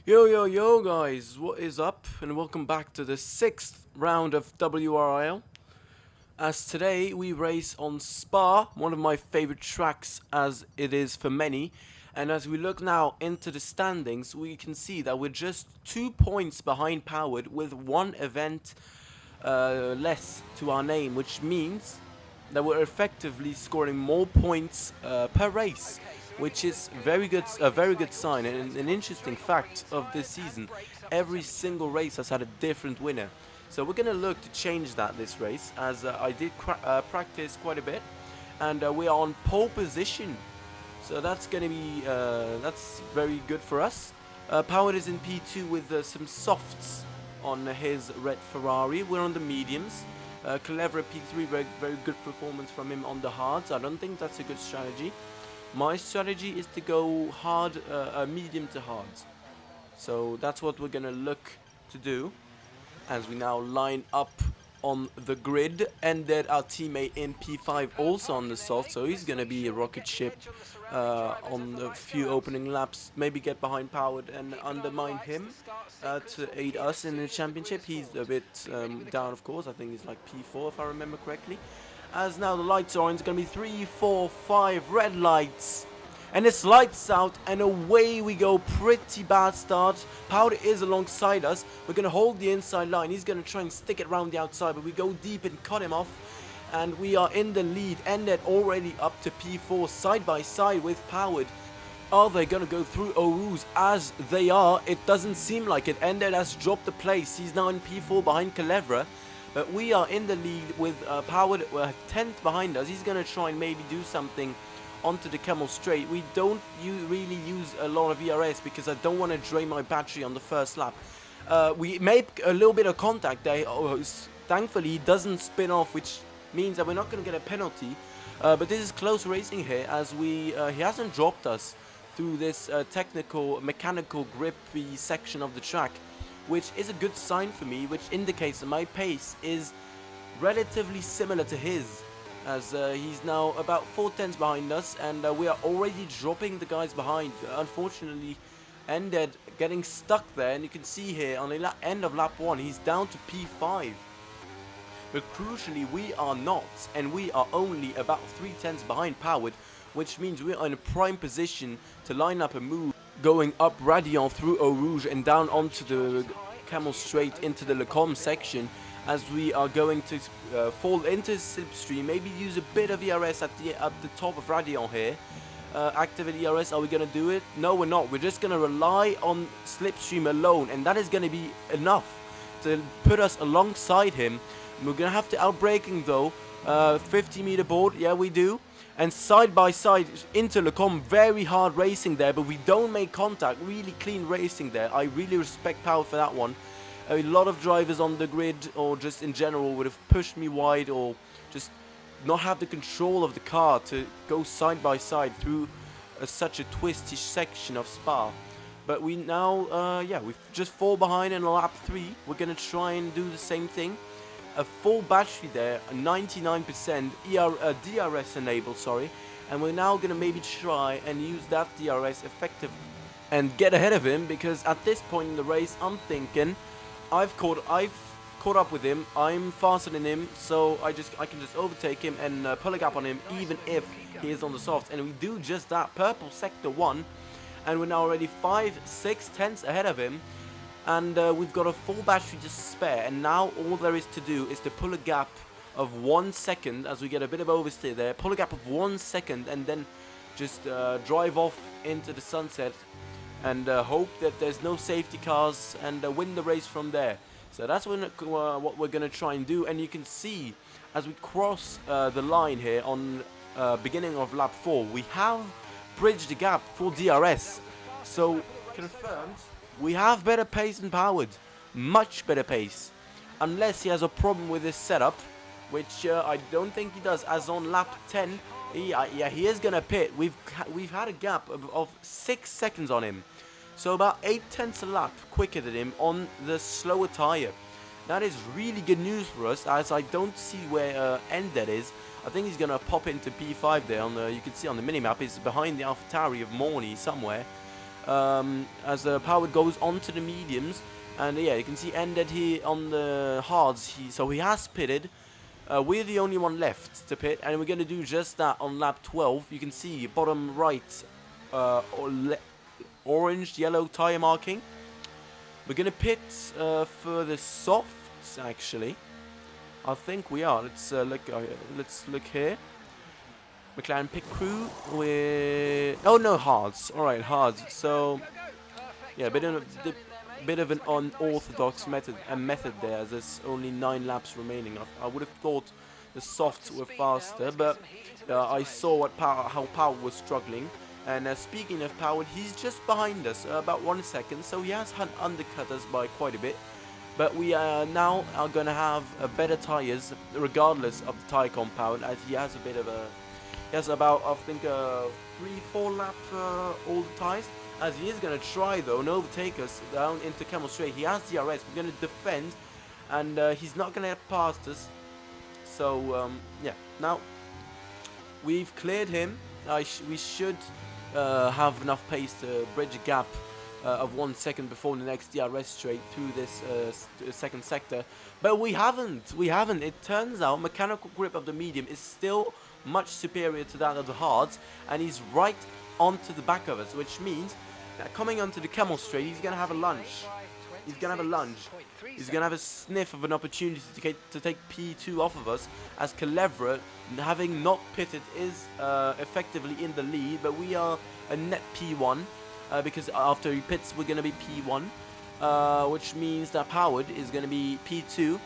Yo, yo, yo, guys, what is up? And welcome back to the 6th round of WRL. As today we race on Spa, one of my favorite tracks as it is for many. And as we look now into the standings, we can see that we're just 2 points behind Powered with one event less to our name, which means that we're effectively scoring more points per race, which is a very good sign and an interesting fact of this season. Every single race has had a different winner, so we're gonna look to change that this race, as I did practice quite a bit, and we are on pole position. So that's gonna be that's very good for us. Powered is in P2 with some softs on his red Ferrari. We're on the mediums. Clever P3, very good performance from him on the hards. I don't think that's a good strategy. My strategy is to go hard, medium to hard. So that's what we're gonna look to do as we now line up on the grid, and then our teammate in P5 also on the soft, so he's gonna be a rocket ship on the few opening laps, maybe get behind Powered and undermine him to aid us in the championship. He's a bit down, of course. I think he's like P4 if I remember correctly. As now the lights are on, it's gonna be 3, 4, 5 red lights. And it's lights out and away we go. Pretty bad start. Powder is alongside us. We're going to hold the inside line. He's going to try and stick it around the outside, but we go deep and cut him off. And we are in the lead. Ended already up to P4 side by side with Powered. Are they going to go through Oru's? As they are, it doesn't seem like it. Ended has dropped the place. He's now in P4 behind Calevra. But we are in the lead with Powered 10th behind us. He's going to try and maybe do something onto the Camel Straight. We don't really use a lot of ERS because I don't want to drain my battery on the first lap. We made a little bit of contact there. Thankfully, he doesn't spin off, which means that we're not going to get a penalty. But this is close racing here, as he hasn't dropped us through this mechanical, grippy section of the track, which is a good sign for me, which indicates that my pace is relatively similar to his, as he's now about 4 tenths behind us, and we are already dropping the guys behind. Unfortunately, ended getting stuck there, and you can see here on the end of lap 1, he's down to P5. But crucially, we are not, and we are only about 3 tenths behind Powered, which means we are in a prime position to line up a move going up Radion through Eau Rouge and down onto the Camel Straight into the Lecombe section, as we are going to fall into slipstream, maybe use a bit of ERS at the top of Radion here. Activate ERS, are we going to do it? No, we're not. We're just going to rely on slipstream alone, and that is going to be enough to put us alongside him. We're going to have to outbrake him though. 50-meter board, yeah we do. And side by side into Lecombe, very hard racing there, but we don't make contact. Really clean racing there. I really respect Power for that one. A lot of drivers on the grid, or just in general, would have pushed me wide, or just not have the control of the car to go side by side through such a twisty section of Spa. But we now, we just fall behind in lap 3. We're going to try and do the same thing. A full battery there, 99% DRS enabled, sorry. And we're now going to maybe try and use that DRS effectively and get ahead of him, because at this point in the race, I'm thinking I've caught up with him. I'm faster than him, so I can just overtake him and pull a gap on him, even if he is on the softs. And we do just that. Purple sector 1, and we're now already 5-6 tenths ahead of him, and we've got a full battery to spare. And now all there is to do is to pull a gap of 1 second, as we get a bit of oversteer there. Pull a gap of 1 second, and then just drive off into the sunset, and hope that there's no safety cars, and win the race from there. So that's what we're going to try and do. And you can see as we cross the line here on beginning of lap 4, we have bridged the gap for DRS. So confirmed, we have better pace than Powered. Much better pace. Unless he has a problem with his setup, which I don't think he does, as on lap 10, he is going to pit. We've had a gap of 6 seconds on him. So about 8 tenths a lap quicker than him on the slower tyre. That is really good news for us, as I don't see where Ended is. I think he's going to pop into P5 there. You can see on the minimap, he's behind the AlphaTauri of Morny somewhere. as Powered goes onto the mediums. And yeah, you can see ended here on the hards. So he has pitted. We're the only one left to pit, and we're going to do just that on lap 12. You can see bottom right, orange, yellow tire marking. We're going to pit for the softs, actually. I think we are. Let's look here. McLaren pit crew with... Oh, no, hards. All right, hards. So, yeah, bit of an unorthodox method there, as there's only 9 laps remaining. I would have thought the softs were faster, but I saw how Power was struggling. And speaking of Power, he's just behind us, about 1 second, so he has undercut us by quite a bit. But we now are going to have better tyres, regardless of the tyre compound, as he has a bit of a... He has about, I think, 3-4 laps all the tyres. As he is going to try, though, and overtake us down into Camel Straight. He has DRS. We're going to defend, and he's not going to get past us. So, yeah. Now, we've cleared him. We should have enough pace to bridge a gap of 1 second before the next DRS straight through this second sector. But we haven't. It turns out mechanical grip of the medium is still much superior to that of the hards, and he's right onto the back of us, which means that coming onto the Camel Straight, he's going to have a lunge. He's going to have a lunge. He's going to have a sniff of an opportunity to take P2 off of us, as Calevra, having not pitted, is effectively in the lead, but we are a net P1, because after he pits, we're going to be P1, which means that Powered is going to be P2.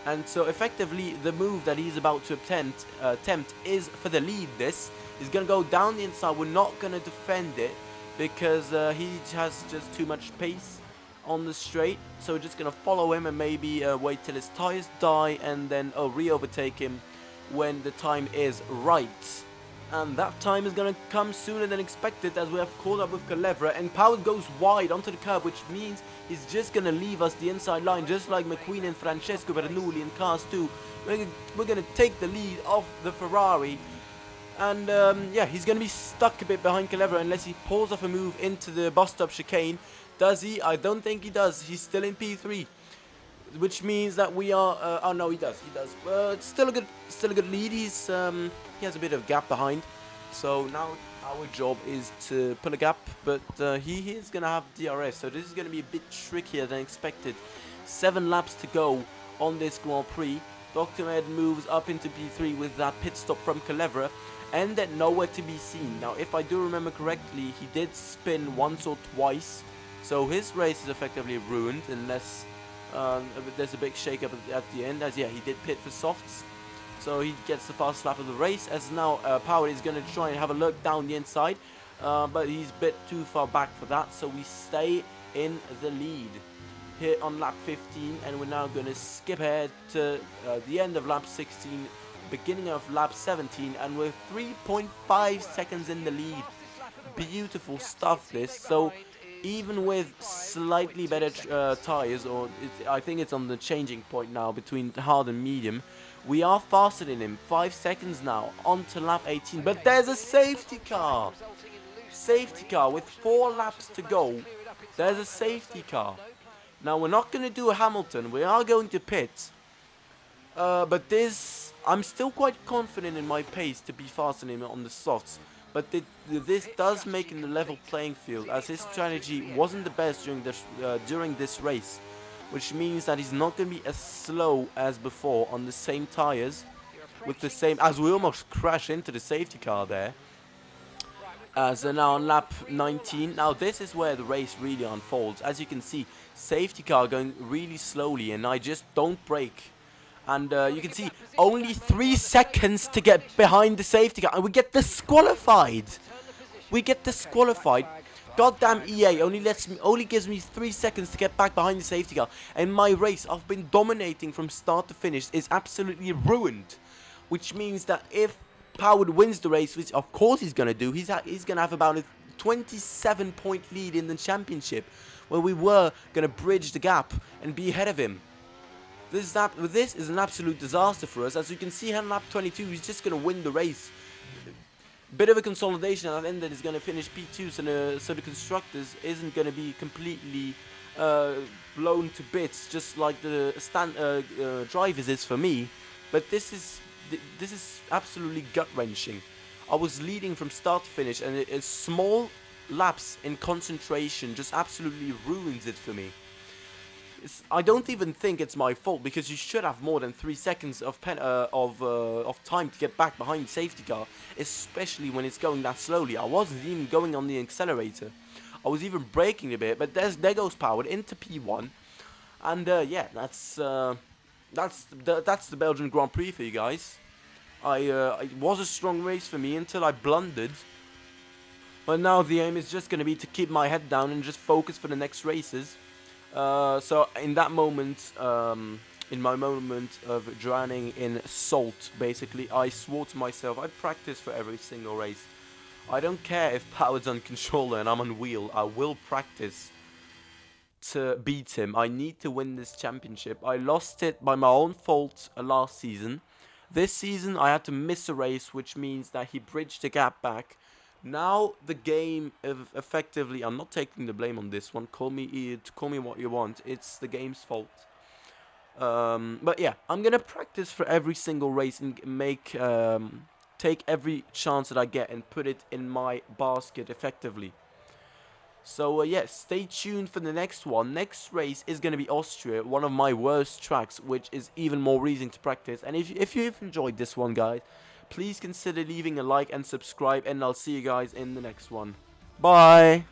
And so effectively the move that he's about to attempt is for the lead. This is going to go down the inside. We're not going to defend it because he has just too much pace on the straight. So we're just going to follow him and maybe wait till his tires die and then re-overtake him when the time is right. And that time is going to come sooner than expected, as we have caught up with Calevra, and Powered goes wide onto the curb, which means he's just going to leave us the inside line, just like McQueen and Francesco Bernoulli in Cars 2. We're going to take the lead off the Ferrari, and yeah, he's going to be stuck a bit behind Calevra unless he pulls off a move into the bus stop chicane. Does he? I don't think he does. He's still in P3. Which means that we are. Oh no, he does. It's still a good lead. He has a bit of gap behind. So now our job is to pull a gap, but he is gonna have DRS. So this is gonna be a bit trickier than expected. 7 laps to go on this Grand Prix. Dr. Med moves up into P3 with that pit stop from Calevra, and then nowhere to be seen. Now, if I do remember correctly, he did spin once or twice, so his race is effectively ruined unless. There's a big shake-up at the end, as yeah, he did pit for softs, so he gets the fast lap of the race. As now Powered is going to try and have a look down the inside, but he's a bit too far back for that, so we stay in the lead here on lap 15, and we're now going to skip ahead to the end of lap 16, beginning of lap 17, and we're 3.5 seconds in the lead. Beautiful stuff, this. So even with slightly better tires, I think it's on the changing point now between hard and medium, we are faster than him. 5 seconds now, on to lap 18. But there's a safety car! Safety car with 4 laps to go. There's a safety car. Now, we're not going to do a Hamilton. We are going to pit. But this, I'm still quite confident in my pace to be faster than him on the softs. But this does make in the level playing field, as his strategy wasn't the best during this race, which means that he's not going to be as slow as before on the same tires, with the same, as we almost crash into the safety car there. So now on lap 19, now this is where the race really unfolds. As you can see, safety car going really slowly, and I just don't brake. And you can see only 3 seconds to get behind the safety car, and we get disqualified. Goddamn EA only gives me 3 seconds to get back behind the safety car, and my race I've been dominating from start to finish is absolutely ruined. Which means that if Powered wins the race, which of course he's gonna do, he's gonna have about a 27-point lead in the championship, where we were gonna bridge the gap and be ahead of him. This is an absolute disaster for us. As you can see here on lap 22, he's just going to win the race. bit of a consolidation at the end that is going to finish P2, so the constructors isn't going to be completely blown to bits, just like the drivers is for me. But this is absolutely gut wrenching. I was leading from start to finish, and a small lapse in concentration just absolutely ruins it for me. I don't even think it's my fault, because you should have more than 3 seconds of time to get back behind the safety car, especially when it's going that slowly. I wasn't even going on the accelerator. I was even braking a bit, but there goes power into P1, and yeah, that's the Belgian Grand Prix for you guys. It was a strong race for me until I blundered. But now the aim is just going to be to keep my head down and just focus for the next races. So in that moment, in my moment of drowning in salt, basically, I swore to myself I'd practice for every single race. I don't care if Power's on controller and I'm on wheel, I will practice to beat him. I need to win this championship. I lost it by my own fault last season. This season I had to miss a race, which means that he bridged the gap back. Now the game, effectively, I'm not taking the blame on this one. Call me what you want. It's the game's fault. But yeah, I'm gonna practice for every single race and take every chance that I get and put it in my basket effectively. So yeah, stay tuned for the next one. Next race is going to be Austria, one of my worst tracks, which is even more reason to practice. And if you've enjoyed this one, guys, please consider leaving a like and subscribe, and I'll see you guys in the next one. Bye!